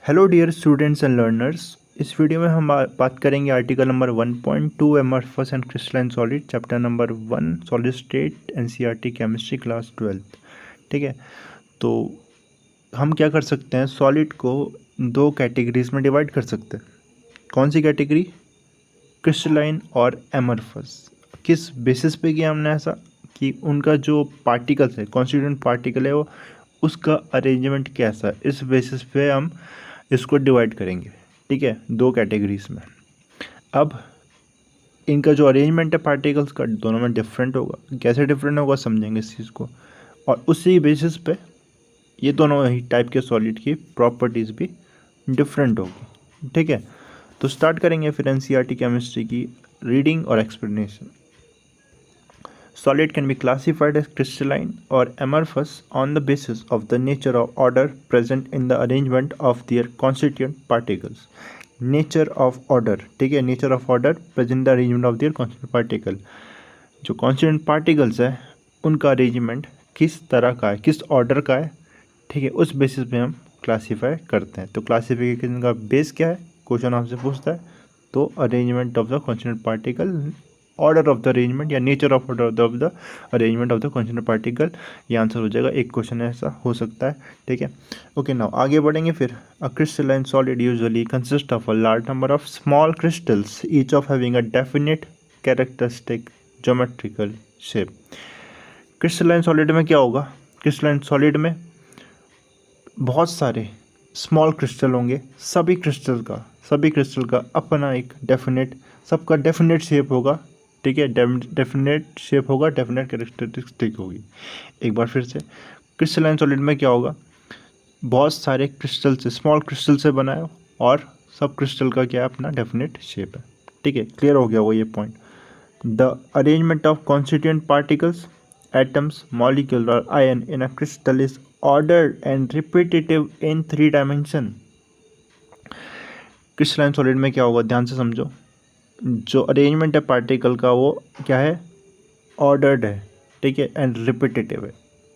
Hello dear students and learners. इस video में हम बात करेंगे article number 1.2 amorphous and crystalline solid, chapter number 1 solid state, NCERT chemistry class 12। ठीक है, तो हम क्या कर सकते हैं, सॉलिड को दो कैटेगरीज में डिवाइड कर सकते हैं। कौन सी कैटेगरी? क्रिस्टलाइन और एमरफस। किस बेसिस पे किया हमने ऐसा कि उनका जो पार्टिकल्स है, कॉन्स्टिट्यूएंट पार्टिकल है, वो उसका अरेंजमेंट कैसा है, इस बेसिस पे हम इसको डिवाइड करेंगे। ठीक है, दो कैटेगरीज में। अब इनका जो अरेंजमेंट है पार्टिकल्स का, दोनों में डिफरेंट होगा। कैसे डिफरेंट होगा समझेंगे इस चीज़ को, और उसी बेसिस पे ये दोनों ही टाइप के सॉलिड की प्रॉपर्टीज़ भी डिफरेंट होगी। ठीक है, तो स्टार्ट करेंगे फिर एनसीईआरटी केमिस्ट्री की रीडिंग और explanation. Solid can be classified as crystalline or amorphous on the basis of the nature of order present in the arrangement of their constituent particles. Nature of order, ठीक है, nature of order present in the arrangement of their constituent particle. जो constituent particles है उनका arrangement किस तरह का है, किस ऑर्डर का है, ठीक है, उस बेसिस पे हम क्लासीफाई करते हैं। तो क्लासिफिकेशन का बेस क्या है, क्वेश्चन आपसे पूछता है, तो arrangement of the constituent particle, order of the arrangement या nature of order of the arrangement of the constituent particle, ये आंसर हो जाएगा। एक क्वेश्चन ऐसा हो सकता है। ठीक है, ओके, नाउ आगे बढ़ेंगे फिर। अ crystalline solid usually consist of a large number of small crystals, each of having a definite characteristic geometrical shape. Crystalline solid में क्या होगा? क्रिस्टलाइन सॉलिड में बहुत सारे स्मॉल क्रिस्टल होंगे। सभी क्रिस्टल का अपना एक डेफिनेट, सबका डेफिनेट शेप होगा। ठीक है, डेफिनेट शेप होगा, डेफिनेट कैरेक्टरिस्टिक होगी। एक बार फिर से, क्रिस्टलाइन सॉलिड में क्या होगा? बहुत सारे क्रिस्टल से, स्मॉल क्रिस्टल से बना है, और सब क्रिस्टल का क्या है, अपना डेफिनेट शेप है। ठीक है, क्लियर हो गया वो ये point. The arrangement of constituent particles, atoms, molecule or ion in a crystal is ordered and repetitive in 3 dimension. Crystalline solid में क्या होगा, ध्यान से समझो। जो अरेंजमेंट है पार्टिकल का वो क्या है, ऑर्डर्ड है, ठीक है, एंड रिपीटेटिव है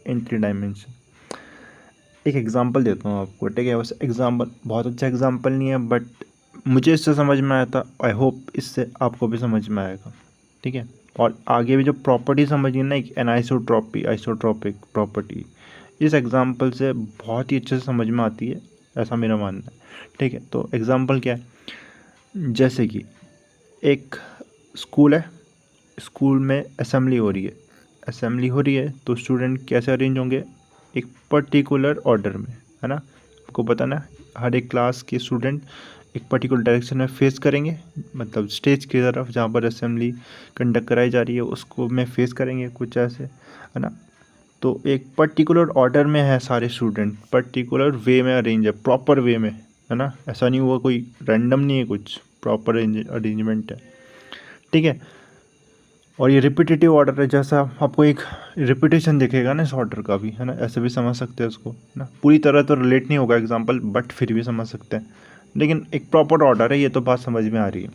इन 3 डायमेंशन। एक एग्जांपल देता हूँ आपको, ठीक है। वैसे एग्जांपल बहुत अच्छा एग्जांपल नहीं है, बट मुझे इससे समझ में आया था, आई होप इससे आपको भी समझ में आएगा। ठीक है, और आगे भी जो प्रॉपर्टी समझिए ना, एक एनाइसोट्रॉपी, आइसोट्रॉपिक प्रॉपर्टी, इस एग्जांपल से बहुत ही अच्छे से समझ में आती है, ऐसा मेरा मानना है। ठीक है, तो एग्जांपल क्या है, जैसे कि एक स्कूल है, स्कूल में असेंबली हो रही है, तो स्टूडेंट कैसे अरेंज होंगे, एक पर्टिकुलर ऑर्डर में, है ना। आपको पता ना, हर एक क्लास के स्टूडेंट एक पर्टिकुलर डायरेक्शन में फेस करेंगे, मतलब स्टेज की तरफ जहाँ पर असेंबली कंडक्ट कराई जा रही है उसको में फेस करेंगे, कुछ ऐसे, है ना। तो एक पर्टिकुलर ऑर्डर में है सारे स्टूडेंट, पर्टिकुलर वे में अरेंज है, प्रॉपर वे में, है ना। ऐसा नहीं हुआ कोई रैंडम नहीं है, कुछ प्रॉपर अरेंजमेंट है। ठीक है, और ये रिपीटेटिव ऑर्डर है, जैसा आपको एक रिपीटेशन दिखेगा ना इस ऑर्डर का भी, है ना, ऐसे भी समझ सकते हैं इसको, है ना। पूरी तरह तो रिलेट नहीं होगा एग्जांपल, बट फिर भी समझ सकते हैं, लेकिन एक प्रॉपर ऑर्डर है, ये तो बात समझ में आ रही है।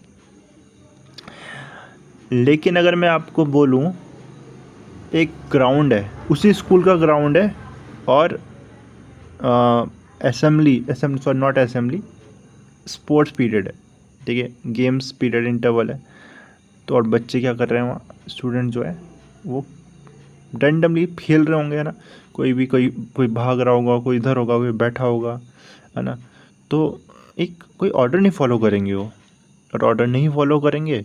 लेकिन अगर मैं आपको बोलूँ, एक ग्राउंड है, उसी स्कूल का ग्राउंड है, और नॉट असेंबली, स्पोर्ट्स पीरियड है, ठीक है, गेम्स पीरियड इंटरवल है, तो और बच्चे क्या कर रहे हैं वहाँ, स्टूडेंट जो है वो रैंडमली खेल रहे होंगे, है ना। कोई भाग रहा होगा, कोई इधर होगा, कोई बैठा होगा, है ना। तो एक कोई ऑर्डर नहीं फॉलो करेंगे वो, और ऑर्डर नहीं फॉलो करेंगे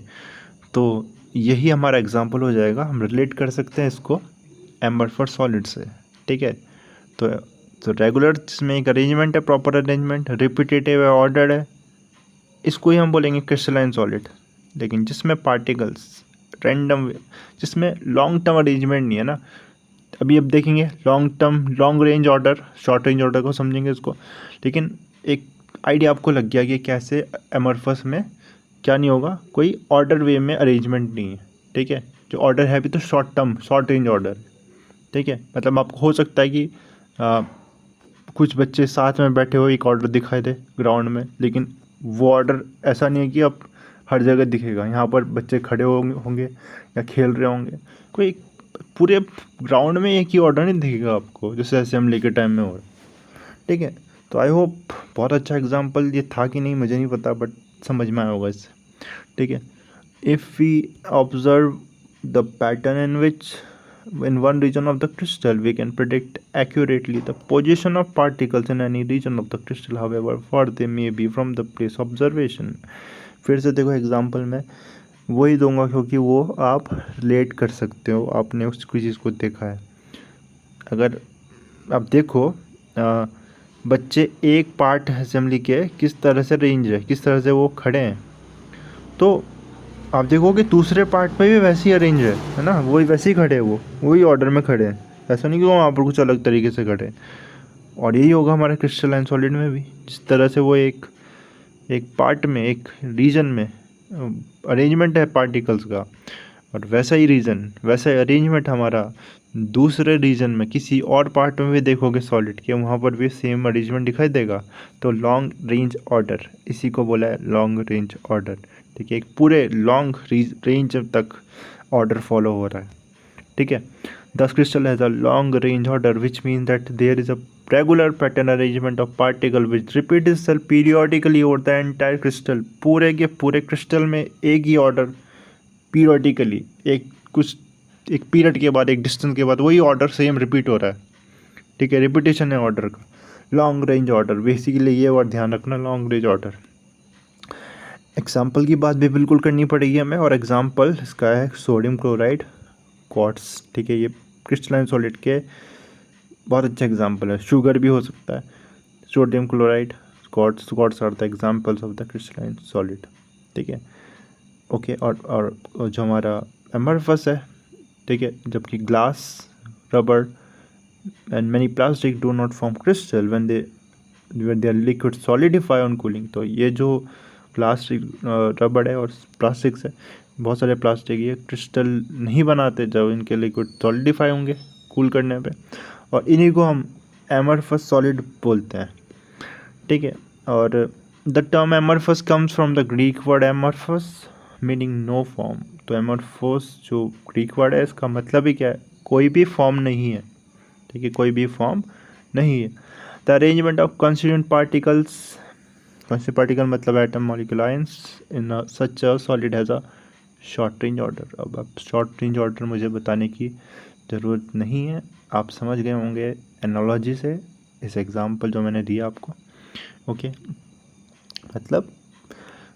तो यही हमारा एग्जांपल हो जाएगा। हम रिलेट कर सकते हैं इसको एमरफस सॉलिड से। ठीक है, तो रेगुलर जिसमें एक अरेंजमेंट है, प्रॉपर अरेंजमेंट, रिपीटेटिव है, ऑर्डर है, इसको ही हम बोलेंगे क्रिस्टलाइन सॉलिड। लेकिन जिसमें पार्टिकल्स रैंडम, जिसमें लॉन्ग टर्म अरेंजमेंट नहीं है ना, अभी अब देखेंगे long range order, short range order को समझेंगे इसको। लेकिन एक आइडिया आपको लग गया कि कैसे एमरफस में क्या नहीं होगा, कोई ऑर्डर वे में अरेंजमेंट नहीं है। ठीक है, जो ऑर्डर है अभी तो शॉर्ट रेंज ऑर्डर। ठीक है, मतलब आपको हो सकता है कि कुछ बच्चे साथ में बैठे हो, एक ऑर्डर दिखाई दे ग्राउंड में, लेकिन वो ऑर्डर ऐसा नहीं है कि अब हर जगह दिखेगा। यहाँ पर बच्चे खड़े होंगे या खेल रहे होंगे, कोई पूरे ग्राउंड में एक ही ऑर्डर नहीं दिखेगा आपको, जैसे असेंबली के टाइम में हो रहा। ठीक है, तो आई होप बहुत अच्छा एग्जांपल ये था कि नहीं मुझे नहीं पता, बट समझ में आया होगा इससे, ठीक है। If we observe the pattern in which in one region of the crystal we can predict accurately the position of particles in any region of the crystal however far they may be from the place of observation। फिर से देखो example में वही दूंगा क्योंकि वो आप relate कर सकते हो, आपने उस चीज़ को देखा है। अगर आप देखो बच्चे एक पार्ट असेंबली के किस तरह से रेंज है, किस तरह से वो खड़े हैं, तो आप देखोगे दूसरे पार्ट पे भी वैसे ही अरेंज है ना, वही वैसे ही खड़े हैं, वो वही ऑर्डर में खड़े हैं, ऐसा नहीं कि वहाँ पर कुछ अलग तरीके से खड़े हैं। और यही होगा हमारे क्रिस्टलाइन सॉलिड में भी, जिस तरह से वो एक पार्ट में, एक रीजन में अरेंजमेंट है पार्टिकल्स का, और वैसा ही रीजन, वैसा ही अरेंजमेंट हमारा दूसरे रीजन में किसी और पार्ट में भी देखोगे सॉलिड के, वहाँ पर भी सेम अरेंजमेंट दिखाई देगा। तो लॉन्ग रेंज ऑर्डर, इसी को बोला है लॉन्ग रेंज ऑर्डर, ठीक है। एक पूरे लॉन्ग रेंज तक ऑर्डर फॉलो हो रहा है, ठीक है। The crystal has a long range order which mean that there is a regular pattern arrangement of particle which repeat itself periodically over the entire crystal. पूरे के पूरे क्रिस्टल में एक ही ऑर्डर पीरियोडिकली, एक पीरियड के बाद, एक डिस्टेंस के बाद वही ऑर्डर सेम रिपीट हो रहा है, ठीक है। रिपीटेशन है ऑर्डर का, लॉन्ग रेंज ऑर्डर, बेसिकली ये वर्ड ध्यान रखना, लॉन्ग रेंज ऑर्डर। एग्जाम्पल की बात भी बिल्कुल करनी पड़ेगी हमें, और एग्जाम्पल इसका है सोडियम क्लोराइड क्वार्ट्स, ठीक है। ये क्रिस्टलाइन सॉलिड के बहुत अच्छा एग्जाम्पल है, शुगर भी हो सकता है। Sodium chloride quartz are the examples of the crystalline solid, ठीक है, ओके। और जो हमारा एमरफस है, ठीक है, जबकि glass, rubber and many plastic do not form crystal when they are liquid solidify on cooling. तो ये जो प्लास्टिक, रबड़ है और प्लास्टिक्स है, बहुत सारे प्लास्टिक, ये क्रिस्टल नहीं बनाते जब इनके लिक्विड सॉलिडिफाई होंगे कूल करने पे, और इन्हीं को हम एमरफस सॉलिड बोलते हैं, ठीक है। और the term amorphous comes from the Greek word amorphous meaning no form. तो एमरफस जो ग्रीक वर्ड है, इसका मतलब ही क्या है, कोई भी फॉर्म नहीं है, ठीक है, कोई भी फॉर्म नहीं है। The arrangement of constituent particles, constituent particle मतलब atom, molecule, ions in such a solid has a short range order. अब शॉर्ट रेंज ऑर्डर मुझे बताने की ज़रूरत नहीं है, आप समझ गए होंगे एनालॉजी से, इस एग्जांपल जो मैंने दिया आपको, ओके। मतलब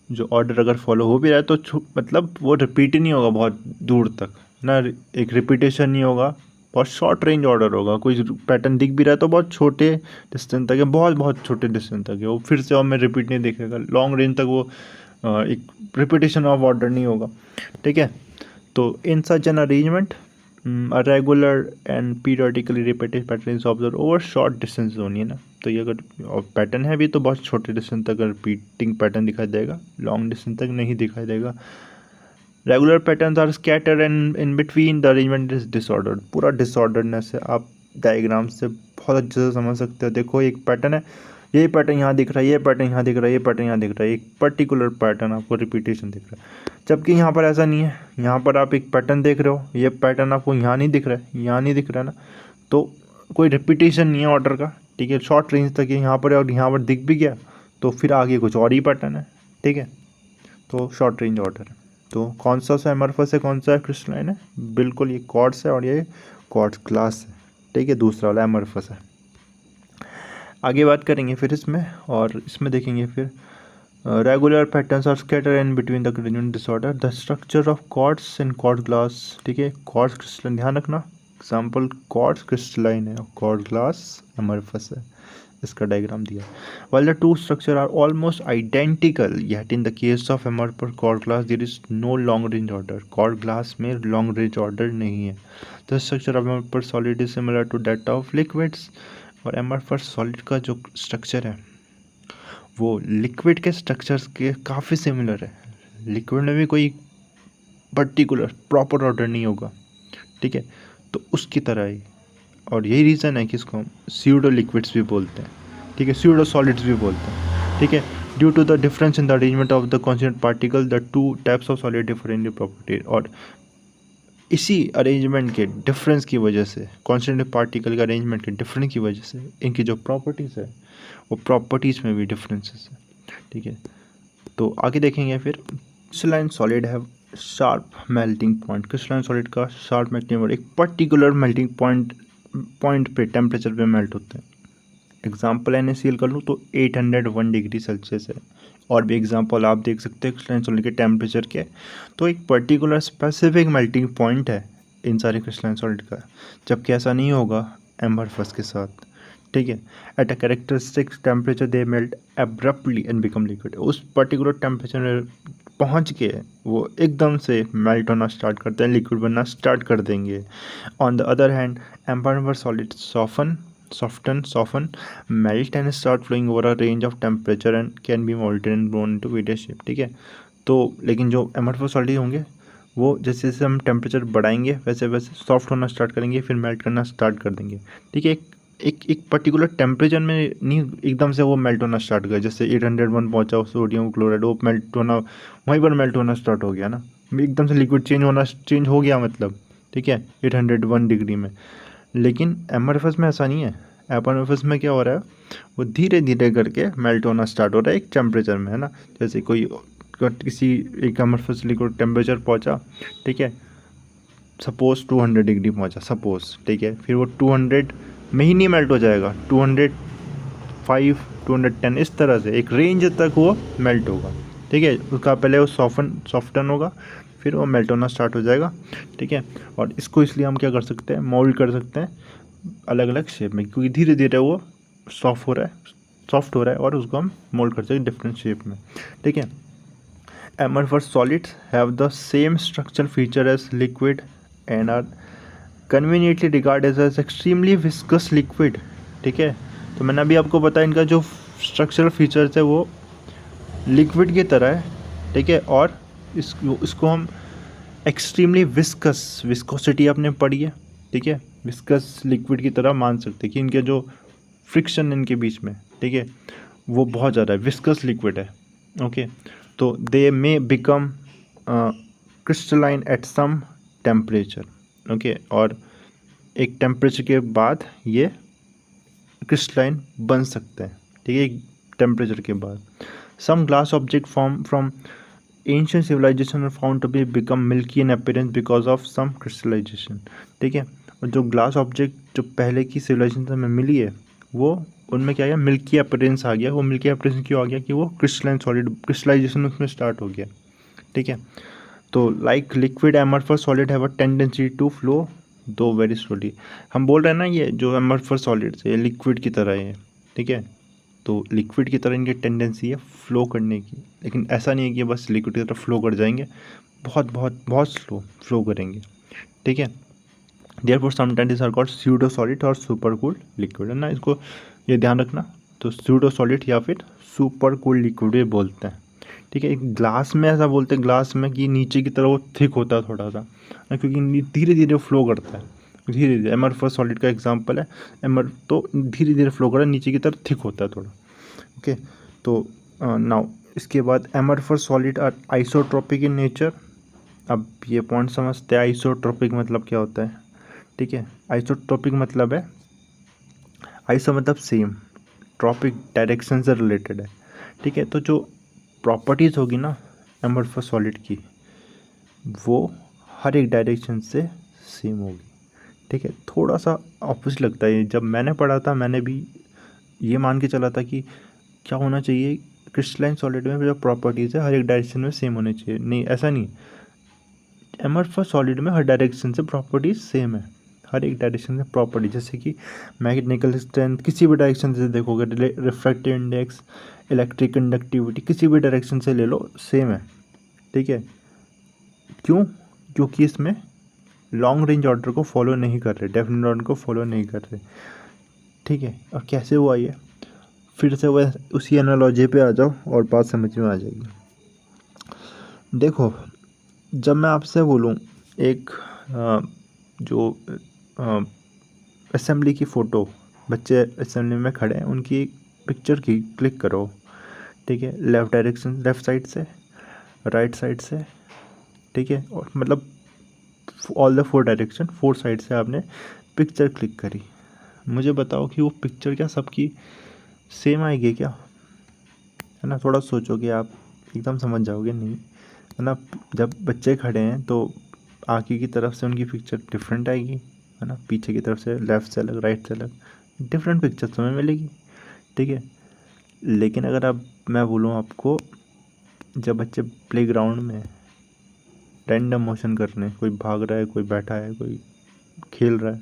जो ऑर्डर अगर फॉलो हो भी रहा है तो मतलब वो रिपीट ही नहीं होगा बहुत दूर तक ना, एक रिपीटेशन नहीं होगा, बहुत शॉर्ट रेंज ऑर्डर होगा। कोई पैटर्न दिख भी रहा है तो बहुत छोटे डिस्टेंस तक है, बहुत छोटे डिस्टेंस तक है, वो फिर से और में रिपीट नहीं दिखेगा। लॉन्ग रेंज तक वो एक रिपीटेशन ऑफ ऑर्डर नहीं होगा, ठीक है। तो in such an arrangement a regular and periodically repeated pattern is observed over short distance only, है ना। तो ये अगर पैटर्न है भी तो बहुत छोटे डिस्टेंस तक रिपीटिंग पैटर्न दिखाई देगा, लॉन्ग डिस्टेंस तक नहीं दिखाई देगा। Regular patterns are scattered and in between the arrangement is disordered. पूरा डिसऑर्डरनेस है, आप डायग्राम से बहुत अच्छे से समझ सकते हो। देखो एक पैटर्न है, यही पैटर्न यहाँ दिख रहा है, ये पैटर्न यहाँ दिख रहा है, ये पैटर्न यहाँ दिख रहा है, एक पर्टिकुलर पैटर्न आपको रिपीटेशन दिख रहा है। जबकि यहाँ पर ऐसा नहीं है, यहाँ पर आप एक पैटर्न देख रहे हो, ये पैटर्न आपको यहाँ नहीं दिख रहा है, यहाँ नहीं दिख रहा है ना, तो कोई रिपीटेशन नहीं है ऑर्डर का, ठीक है। शॉर्ट रेंज तक है यहाँ पर, और यहाँ पर दिख भी गया तो फिर आगे कुछ और ही पैटर्न है, ठीक है। तो शॉर्ट रेंज ऑर्डर है। तो कौन सा एमरफस है, कौन सा है क्रिस्टलाइन है, बिल्कुल ये क्वार्ट्स है और ये क्वार्ट्स ग्लास है, ठीक है, दूसरा वाला एमरफस है। आगे बात करेंगे फिर इसमें, और इसमें देखेंगे फिर regular patterns are scatter in between the graduate disorder, the structure of quartz in quartz glass, ठीक है। क्वार्ट्स क्रिस्टलाइन, ध्यान रखना एग्जाम्पल क्वार्ट्स क्रिस्टलाइन है और क्वार्ट्स ग्लास एमरफस है, इसका डायग्राम दिया। While the two structure are almost identical, yet in the case of amorphous chord glass there is no long range order. Chord glass में long range order नहीं है। The structure of amorphous solid is similar to that of liquids, और amorphous solid का जो structure है वो liquid के structures के काफ़ी similar है। liquid में भी कोई particular proper order नहीं होगा, ठीक है, तो उसकी तरह ही। और यही रीज़न है कि इसको हम स्यूडो लिक्विड्स भी बोलते हैं, ठीक है, स्यूडो सॉलिड्स भी बोलते हैं, ठीक है। Due to the difference in the arrangement of the constituent particle the two types of solid differ in property. और इसी अरेंजमेंट के डिफरेंस की वजह से, कॉन्स्टिट्यूटिव पार्टिकल के अरेंजमेंट के डिफरेंस की वजह से इनकी जो प्रॉपर्टीज़ है वो प्रॉपर्टीज़ में भी डिफरेंसेस है। ठीक है, तो आगे देखेंगे फिर। Crystalline solid have sharp melting point. Crystalline solid का शार्प मेल्टिंग पॉइंट एक पर्टिकुलर मेल्टिंग पॉइंट पे टेम्परेचर पे मेल्ट होते हैं। एग्जाम्पल NaCl कर लूँ तो 801 डिग्री सेल्सियस है। और भी एग्जाम्पल आप देख सकते हैं क्रिस्टलाइन सॉलिड के टेम्परेचर के। तो एक पर्टिकुलर स्पेसिफिक मेल्टिंग पॉइंट है इन सारे क्रिस्टलाइन सॉलिड का, जबकि ऐसा नहीं होगा एम्बरफस के साथ। ठीक है, at a characteristic temperature they melt abruptly and become liquid. उस पर्टिकुलर टेम्परेचर में पहुंच के वो एकदम से मेल्ट होना स्टार्ट करते हैं, लिक्विड बनना स्टार्ट कर देंगे। On the other hand amorphous solid soften, melt and start flowing over a range of temperature and can be molten and blown into various shape। ठीक है, तो लेकिन जो एमरफस सॉलिड होंगे वो जैसे जैसे हम टेम्परेचर बढ़ाएंगे वैसे वैसे सॉफ्ट होना स्टार्ट करेंगे, फिर मेल्ट करना स्टार्ट कर देंगे। ठीक है, एक पर्टिकुलर टेम्परेचर में नहीं एकदम से वो मेल्ट होना स्टार्ट कर, जैसे 801 पहुंचा सोडियम क्लोराइड, वो मेल्ट होना वहीं पर मेल्ट होना स्टार्ट हो गया ना, एकदम से लिक्विड चेंज हो गया मतलब। ठीक है, 801 डिग्री में। लेकिन एमरफस में ऐसा नहीं है। एमरफस में क्या हो रहा है, वो धीरे धीरे करके मेल्ट होना स्टार्ट हो रहा है एक टेम्परेचर में, है ना। जैसे कोई किसी एक एमरफस लिक्विड टेम्परेचर पहुंचा, ठीक है, सपोज 200 डिग्री पहुंचा सपोज। ठीक है, फिर वो 200 में ही नहीं मेल्ट हो जाएगा, 205 210 इस तरह से एक रेंज तक वो मेल्ट होगा। ठीक है, उसका पहले वो सॉफ्टन होगा, फिर वो मेल्ट होना स्टार्ट हो जाएगा। ठीक है, और इसको इसलिए हम क्या कर सकते हैं, मोल्ड कर सकते हैं अलग अलग शेप में, क्योंकि धीरे धीरे वो सॉफ्ट हो रहा है और उसको हम मोल्ड कर सकते हैं डिफरेंट शेप में। ठीक है, amorphous solids have the same structural feature as liquid and are conveniently regarded as extremely viscous liquid। ठीक है, तो मैंने अभी आपको बताया इनका जो स्ट्रक्चरल फीचर्स है वो लिक्विड की तरह है। ठीक है, और इसको हम एक्सट्रीमली विस्कोसिटी आपने पढ़ी है। ठीक है, विस्कस लिक्विड की तरह मान सकते हैं कि इनके जो फ्रिक्शन इनके बीच में, ठीक है, वो बहुत ज़्यादा है, विस्कस लिक्विड है। ओके, तो they may become crystalline at some temperature. Okay, और एक टेम्परेचर के बाद ये क्रिस्टलाइन बन सकते हैं। ठीक है, एक टेम्परेचर के बाद some glass object form from ancient civilisation are found to be become milky in appearance because of some crystallisation. ठीक है, और जो ग्लास ऑब्जेक्ट जो पहले की सिविलाइजेशन में मिली है वो उनमें क्या गया, मिल्की अपीयरेंस आ गया। वो मिल्की अपीयरेंस क्यों आ गया कि वो क्रिस्टलाइन सॉलिड क्रिस्टलाइजेशन उसमें स्टार्ट हो गया। ठीक है, तो like liquid amorphous solid have a tendency to flow though very slowly. हम बोल रहे हैं ना ये जो एमरफस सॉलिड है लिक्विड की तरह है। ठीक है, तो लिक्विड की तरह इनकी टेंडेंसी है फ्लो करने की, लेकिन ऐसा नहीं है कि बस लिक्विड की तरह फ्लो कर जाएंगे, बहुत बहुत बहुत स्लो फ्लो करेंगे। ठीक है, therefore sometimes this are called pseudo solid और सुपर कूल्ड लिक्विड, है ना, इसको ये ध्यान रखना। तो स्यूडो सॉलिड या फिर सुपर कूल्ड लिक्विड भी बोलते हैं। ठीक है, एक ग्लास में ऐसा बोलते हैं, ग्लास में कि नीचे की तरफ वो थिक होता है थोड़ा सा, क्योंकि धीरे धीरे फ्लो करता है, धीरे धीरे। एमरफस सॉलिड का एग्जांपल है, तो धीरे धीरे फ्लो कर रहा है, नीचे की तरफ थिक होता है थोड़ा। ओके, तो नाउ इसके बाद amorphous solid are isotropic in nature. अब ये पॉइंट समझते हैं, आइसोट्रोपिक मतलब क्या होता है। ठीक है, आइसोट्रोपिक मतलब है, आइसो मतलब सेम, ट्रॉपिक डायरेक्शन से रिलेटेड है। ठीक है, तो जो प्रॉपर्टीज़ होगी ना एमरफस सॉलिड की वो हर एक डायरेक्शन से सेम होगी। ठीक है, थोड़ा सा ऑपोजिट लगता है। जब मैंने पढ़ा था मैंने भी ये मान के चला था कि क्या होना चाहिए, क्रिस्टलाइन सॉलिड में जो प्रॉपर्टीज़ है हर एक डायरेक्शन में सेम होनी चाहिए। नहीं, ऐसा नहीं, एमरफस सॉलिड में हर डायरेक्शन से प्रॉपर्टीज सेम है, हर एक डायरेक्शन से प्रॉपर्टी, जैसे कि मैग्नेटिकल स्ट्रेंथ किसी भी डायरेक्शन से देखोगे, रिफ्रैक्टिव इंडेक्स, इलेक्ट्रिक कंडक्टिविटी किसी भी डायरेक्शन से ले लो सेम है। ठीक है, क्यों, क्योंकि इसमें लॉन्ग रेंज ऑर्डर को फॉलो नहीं कर रहे, डेफिनेट ऑर्डर को फॉलो नहीं कर रहे। ठीक है, और कैसे हुआ ये, फिर से वह उसी एनालॉजी पे आ जाओ और बात समझ में आ जाएगी। देखो, जब मैं आपसे बोलूँ एक जो असेंबली की फ़ोटो, बच्चे असेंबली में खड़े हैं उनकी पिक्चर की क्लिक करो। ठीक है, लेफ़्ट साइड से, राइट साइड से। ठीक है, और मतलब ऑल द 4 डायरेक्शन, 4 साइड से आपने पिक्चर क्लिक करी। मुझे बताओ कि वो पिक्चर क्या सबकी सेम आएगी क्या? है ना, थोड़ा सोचोगे आप, एकदम समझ जाओगे नहीं, है ना। जब बच्चे खड़े हैं तो आगे की तरफ से उनकी पिक्चर डिफरेंट आएगी, है ना, पीछे की तरफ से लेफ़्ट से अलग, राइट से अलग, डिफरेंट पिक्चर तुम्हें मिलेगी, ठीक है। लेकिन अगर अब मैं बोलूँ आपको, जब बच्चे प्लेग्राउंड में रैंडम मोशन कर रहे हैं, कोई भाग रहा है, कोई बैठा है, कोई खेल रहा है,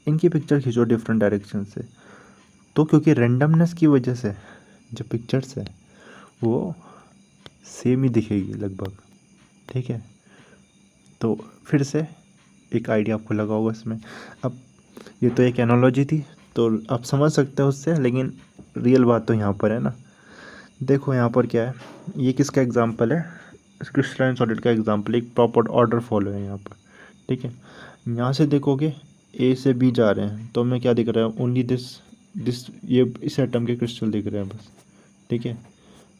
इनकी पिक्चर खींचो डिफरेंट डायरेक्शन से, तो क्योंकि रैंडमनेस की वजह से जो पिक्चर्स है वो सेम ही दिखेगी लगभग, ठीक है। तो फिर से एक आइडिया आपको लगा होगा इसमें। अब ये तो एक एनालॉजी थी, तो आप समझ सकते हो उससे, लेकिन रियल बात तो यहाँ पर है ना। देखो यहाँ पर क्या है, ये किसका एग्जांपल है? क्रिस्टलाइन सॉलिड का एग्जांपल, एक प्रॉपर ऑर्डर फॉलो है यहाँ पर, ठीक है। यहाँ से देखोगे ए से बी जा रहे हैं, तो हमें क्या दिख रहा है? ओनली दिस ये इस एटम के क्रिस्टल दिख रहे हैं बस, ठीक है।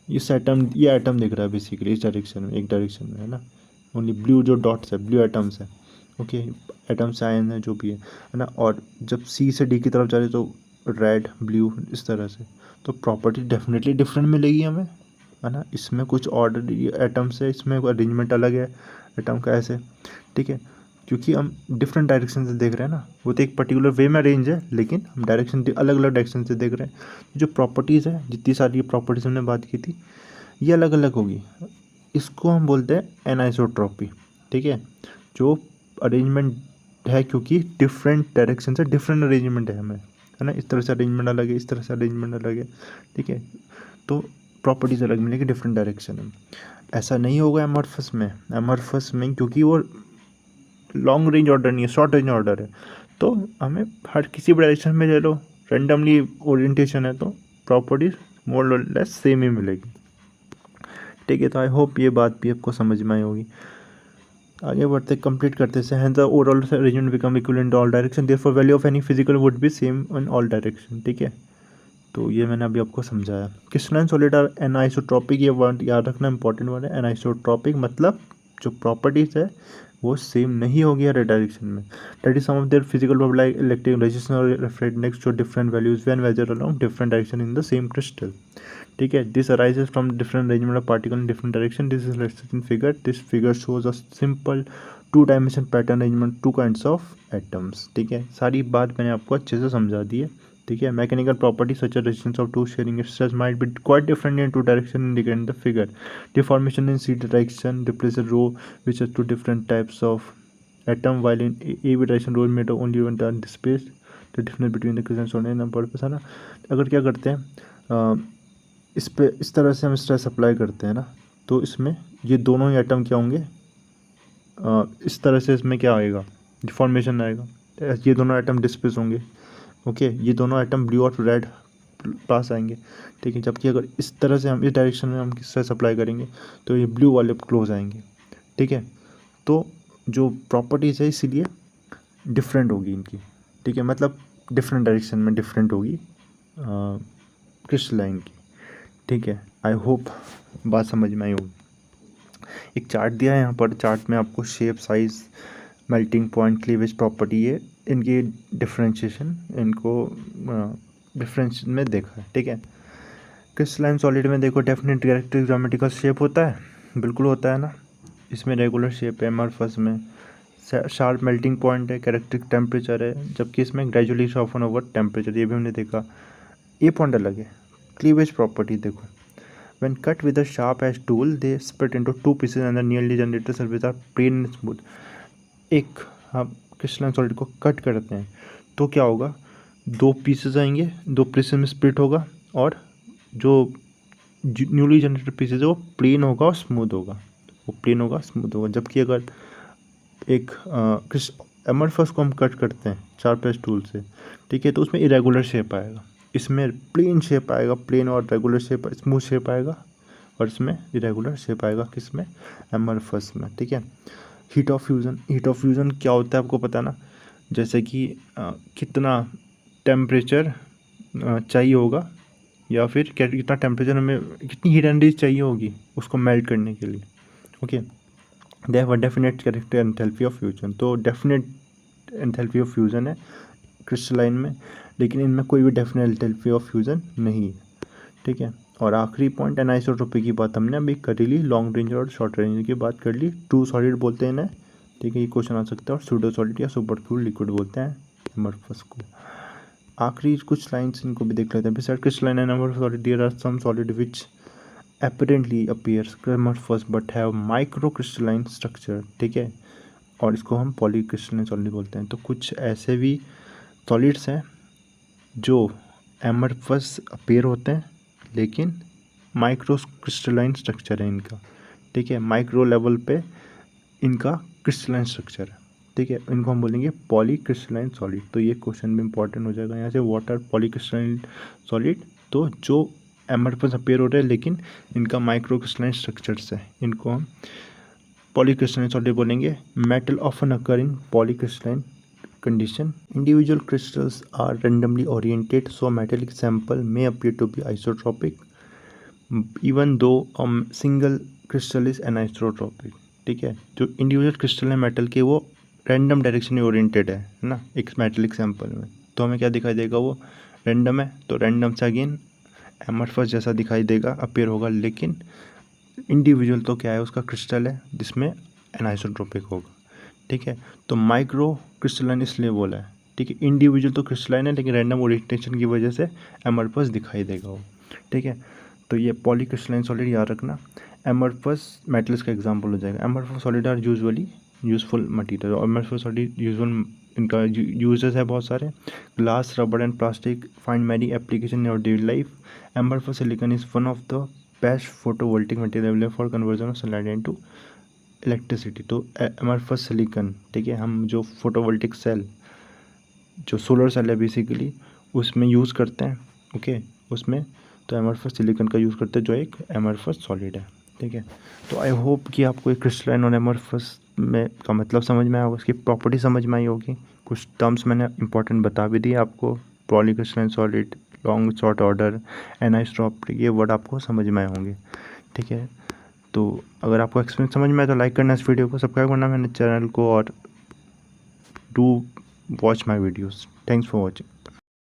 ये एटम दिख रहा है बेसिकली इस डायरेक्शन में, एक डायरेक्शन में, है ना। ओनली ब्लू जो डॉट्स है, ब्लू एटम्स है, ओके, एटम्स आयन है जो भी है ना। और जब सी से डी की तरफ जा रहे तो रेड ब्लू इस तरह से, तो प्रॉपर्टी डेफिनेटली डिफरेंट मिलेगी हमें, है ना। इसमें कुछ ऑर्डर एटम्स है, इसमें अरेंजमेंट अलग है एटम का, ऐसे, ठीक है। क्योंकि हम डिफरेंट डायरेक्शन से देख रहे हैं ना, वो तो एक पर्टिकुलर वे में अरेंज है, लेकिन हम डायरेक्शन अलग अलग डायरेक्शन से देख रहे हैं। जो प्रॉपर्टीज़ है, जितनी सारी प्रॉपर्टीज़ हमने बात की थी, ये अलग अलग होगी। इसको हम बोलते हैं एनाइसोट्रॉपी, ठीक है। जो अरेंजमेंट है, क्योंकि डिफरेंट डायरेक्शन से डिफरेंट अरेंजमेंट है हमें, है ना। इस तरह से अरेंजमेंट अलग है, इस तरह से अरेंजमेंट अलग है, ठीक है। तो प्रॉपर्टीज़ अलग मिलेगी डिफरेंट डायरेक्शन में। ऐसा नहीं होगा एमॉर्फस में। एमॉर्फस में क्योंकि वो लॉन्ग रेंज ऑर्डर नहीं है, शॉर्ट रेंज ऑर्डर है, तो हमें हर किसी भी डायरेक्शन में ले लो, रेंडमली ओरिएंटेशन है, तो प्रॉपर्टीज मोर और लेस सेम ही मिलेगी, ठीक है। तो आई होप ये बात भी आपको समझ में आई होगी। आगे बढ़ते कंप्लीट करते से हैं, the overall arrangement become equivalent in all direction, therefore value of any physical would be same in all direction, ठीक है। तो ये मैंने अभी आपको समझाया। क्रिस्टलाइन सॉलिड आर एनाइसोट्रॉपिक, ये वर्ड याद रखना इंपॉर्टेंट वर्ड है। एनाइसोट्रॉपिक मतलब जो प्रॉपर्टीज है वो सेम नहीं होगी हर डायरेक्शन में। That is some of their physical property like electric resistance or reflectance show different values when measured along different direction in the same crystal, ठीक है। This arises from different arrangement of particle in different direction. This is listed in figure. This figure shows a simple 2 dimension pattern arrangement 2 kinds of atoms, ठीक है। सारी बात मैंने आपको अच्छे से समझा दी है, ठीक है। Mechanical property such as resistance of two sharing stress might be quite different in two direction indicated in the figure. Deformation in c direction replaces row which has two different types of atom, while in AB direction row made of only one turn space. The difference between the crystal solid and purpose, है ना। अगर क्या करते हैं, इस पे इस तरह से हम स्ट्रेस अप्लाई करते हैं ना, तो इसमें ये दोनों ही एटम क्या होंगे, इस तरह से इसमें क्या आएगा, डिफॉर्मेशन आएगा, ये दोनों एटम डिस्प्लेस होंगे, ओके। ये दोनों आइटम ब्लू और रेड पास आएंगे, ठीक है। जबकि अगर इस तरह से हम इस डायरेक्शन में हम स्ट्रेस अप्लाई करेंगे तो ये ब्लू वाले क्लोज आएंगे, ठीक है। तो जो प्रॉपर्टीज़ है इसीलिए डिफरेंट होगी इनकी, ठीक है। मतलब डिफरेंट डायरेक्शन में डिफरेंट होगी क्रिस्टलाइन की, ठीक है। आई होप बात समझ में आई होगी। एक चार्ट दिया है यहाँ पर, चार्ट में आपको shape, size, melting point, cleavage property है, इनकी डिफरेंशिएशन, इनको डिफरेंस में देखा है, ठीक है। क्रिस्टलाइन सॉलिड में देखो डेफिनेट कैरेक्टरिस्टिक ज्योमेट्रिकल शेप होता है, बिल्कुल होता है ना। इसमें रेगुलर शेप है, एमॉर्फस में शार्प मेल्टिंग पॉइंट है, कैरेक्टरिस्टिक टेम्परेचर है, जबकि इसमें ग्रेजुअली सॉफ्टन ओवर टेम्परेचर, ये भी हमने देखा। ये पॉइंट अलग है। क्लीवेज प्रॉपर्टी देखो, when cut with a sharp edge tool they split into 2 pieces and the nearly generated surface are plain and smooth। एक हम क्रिस्टलाइन सॉलिड को कट करते हैं तो क्या होगा, 2 पीसेस आएंगे, 2 पीसेस में स्प्लिट होगा, और जो न्यूली जनरेटेड पीसेस है वो प्लेन होगा और स्मूथ होगा, वो प्लेन होगा स्मूथ होगा। जबकि अगर एक एमॉर्फस को हम कट करते हैं शार्प एज टूल से, ठीक है, तो उसमें इरेगुलर शेप आएगा, इसमें प्लेन शेप आएगा, प्लेन और रेगुलर शेप, स्मूथ शेप आएगा, और इसमें इरेगुलर शेप आएगा किसमें, एमॉर्फस में, ठीक है। Heat of fusion, heat of fusion क्या होता है आपको पता ना, जैसे कि कितना टेम्परेचर चाहिए होगा, या फिर कितना टेम्परेचर हमें, कितनी हीट एनर्जी चाहिए होगी उसको मेल्ट करने के लिए, okay. They have a definite character enthalpy of fusion. तो डेफिनेट एंथैल्पी ऑफ फ्यूजन है क्रिस्टलाइन में, लेकिन इनमें कोई भी डेफिनेट एंथैल्पी ऑफ फ्यूजन नहीं है, ठीक है। और आखिरी पॉइंट एनाइसोट्रोपी की बात हमने अभी कर ली, लॉन्ग रेंज और शॉर्ट रेंज की बात कर ली। ट्रू सॉलिड बोलते हैं इन्हें, ठीक है, ये क्वेश्चन आ सकता है। और सूडो सॉलिड या सुपर कूल लिक्विड बोलते हैं एमरफस को। आखिरी कुछ लाइन्स इनको भी देख लेते हैं। Beside crystalline and amorphous solid there are some solid which apparently appears amorphous but have microcrystalline structure, ठीक है, और इसको हम पॉलीक्रिस्टलाइन सॉलिड बोलते हैं। तो कुछ ऐसे भी सॉलिड्स हैं जो एमरफस अपीयर होते हैं लेकिन माइक्रो क्रिस्टलाइन स्ट्रक्चर है इनका, ठीक है, माइक्रो लेवल पे इनका क्रिस्टलाइन स्ट्रक्चर है, ठीक है, इनको हम बोलेंगे पॉलीक्रिस्टलाइन सॉलिड। तो ये क्वेश्चन भी इंपॉर्टेंट हो जाएगा यहाँ से, वाटर पॉलीक्रिस्टलाइन सॉलिड, तो जो एमरफस अपीयर हो रहे हैं लेकिन इनका माइक्रो क्रिस्टलाइन स्ट्रक्चर्स है, इनको हम पॉलीक्रिस्टलाइन सॉलिड बोलेंगे। Metal often occur in polycrystalline condition. Individual crystals are randomly oriented, so metallic sample may appear to be isotropic, even though a single crystal is anisotropic, ठीक है। जो individual crystal है metal के वो random direction में oriented है ना, एक मेटेलिक सैंपल में, तो हमें क्या दिखाई देगा, वो रैंडम है, तो रैंडम से अगेन एमरफस जैसा दिखाई देगा, अपीयर होगा, लेकिन इंडिविजुअल तो क्या है, उसका क्रिस्टल है जिसमें एनाइसोट्रोपिक होगा, ठीक है। तो माइक्रो क्रिस्टलाइन इसलिए बोला है, ठीक है, इंडिविजुअल तो क्रिस्टलाइन है लेकिन रैंडम ओरिएंटेशन की वजह से एमरफस दिखाई देगा वो, ठीक है। तो ये पॉलीक्रिस्टलाइन सॉलिड याद रखना। एमरफस मेटल्स का एग्जांपल हो जाएगा। Amorphous solid are usually useful material, और एमरफस सॉलिड यूजुअल इनका यूजेस है बहुत सारे, glass, rubber and plastic find many application in your daily life. Amorphous silicon is one of the best photovoltaic material for conversion of sunlight into electricity. तो amorphous silicon, ठीक है, हम जो photovoltaic cell, जो solar cell है basically, उसमें use करते हैं, ओके, उसमें तो एमरफस सिलिकॉन का यूज़ करते हैं जो एक एमरफस सॉलिड है, ठीक है। तो आई होप कि आपको एक क्रिस्टलाइन और एमरफस में का मतलब समझ में आया होगा, उसकी प्रॉपर्टी समझ में आई होगी। कुछ टर्म्स मैंने इंपॉर्टेंट बता भी दिए आपको, polycrystalline solid, long short order, anisotropic, ये वर्ड आपको समझ में आए होंगे, ठीक है। तो अगर आपको एक्सपीरियंस समझ में आए तो लाइक करना इस वीडियो को, सब्सक्राइब करना मेरे चैनल को, और do watch my videos. Thanks for watching.